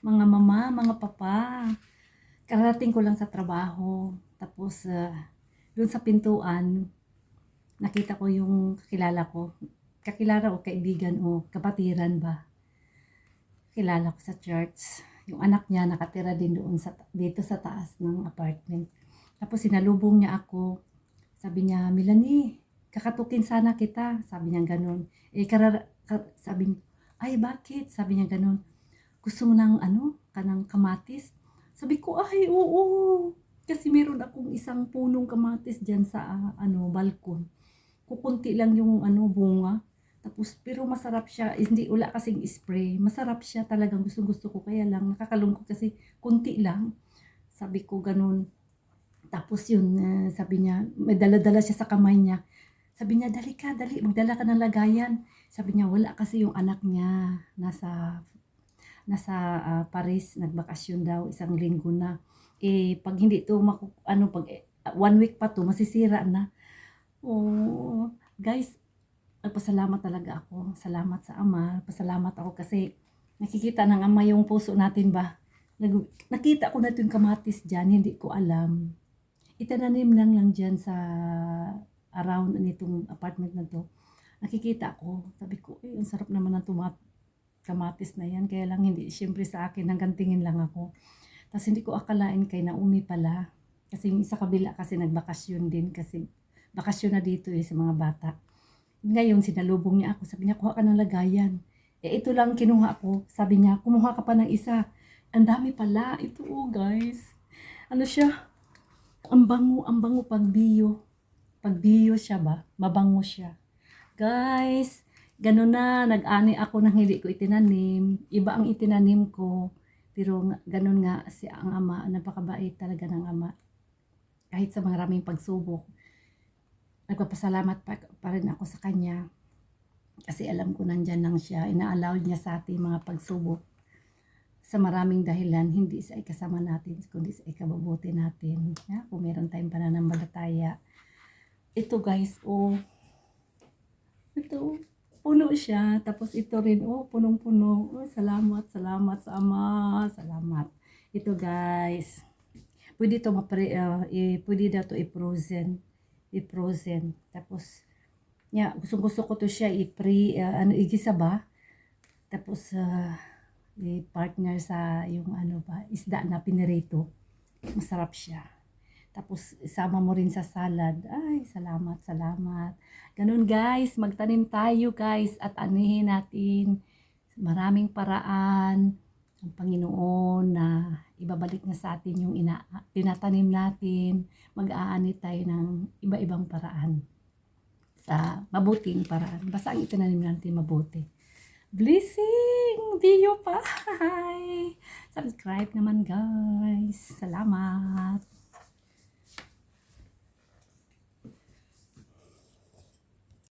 mga mama, mga papa. Kararating ko lang sa trabaho. Tapos, doon sa pintuan, nakita ko yung kakilala ko. Kakilala o kaibigan o kapatiran ba? Kilala ko sa church. Yung anak niya nakatira din doon dito sa taas ng apartment. Tapos sinalubong niya ako. Sabi niya, Melanie, kakatukin sana kita. Sabi niya ganun. Sabi niya, ay bakit? Sabi niya ganun. Gusto mo ng kanang kamatis? Sabi ko, ay oo. Kasi meron akong isang punong kamatis dyan sa balkon. Kukunti lang yung bunga. Tapos pero masarap siya, hindi wala kasing spray. Masarap siya talagang gusto ko kaya lang nakakalungkot kasi kunti lang. Sabi ko ganun. Tapos yun, sabi niya, may dala-dala siya sa kamay niya. Sabi niya, dali, magdala ka ng lagayan. Sabi niya, wala kasi yung anak niya. Nasa Paris, nagbakasyon daw, isang linggo na. Pag hindi to, pag 1 week pa to, masisira na. Oh, guys, nagpasalamat talaga ako. Salamat sa Ama. Pasalamat ako kasi nakikita ng Ama yung puso natin ba. Nakita ko na ito yung kamatis dyan, hindi ko alam. Itananim lang dyan sa around nitong apartment na to. Nakikita ko, sabi ko, ang sarap naman ng kamatis na yan. Kaya lang hindi, syempre sa akin, hanggang tingin lang ako. Tapos hindi ko akalain kay Naomi pala. Kasi yung isa kabila kasi nagbakasyon din kasi bakasyon na dito sa mga bata. Ngayon, sinalubong niya ako. Sabi niya, kuha ka ng lagayan. Ito lang kinuha ko. Sabi niya, kumuha ka pa ng isa. Ang dami pala. Ito guys. Ano siya? Ang bango pag bio. Pag bio siya ba? Mabango siya. Guys, ganun na. Nag-ani ako nang hindi ko itinanim. Iba ang itinanim ko. Pero ganun nga si ang Ama. Napakabait talaga ng Ama. Kahit sa maraming pagsubok. Nagpapasalamat pa rin ako sa kanya kasi alam ko nandyan lang siya, ina-allow niya sa ating mga pagsubok sa maraming dahilan, hindi sa ikasama natin kundi sa ikabubuti natin, kung meron tayong pananampalataya. Ito guys, ito puno siya, tapos ito rin, punong-puno. Salamat sa Ama, salamat. Ito guys, pwede ito pwede daw ito i-frozen. Tapos, gusto ko to siya igisa ba? Tapos, i-partner sa yung isda na pinirito. Masarap siya. Tapos, isama mo rin sa salad. Ay, salamat. Ganun guys, magtanim tayo guys at anihin natin. Maraming paraan ang Panginoon na ibabalik na sa atin yung tinatanim natin. Mag-aani tayo ng iba-ibang paraan sa mabuting paraan. Basta ang itinanim natin mabuti. Blessing! Video pa! Subscribe naman guys. Salamat!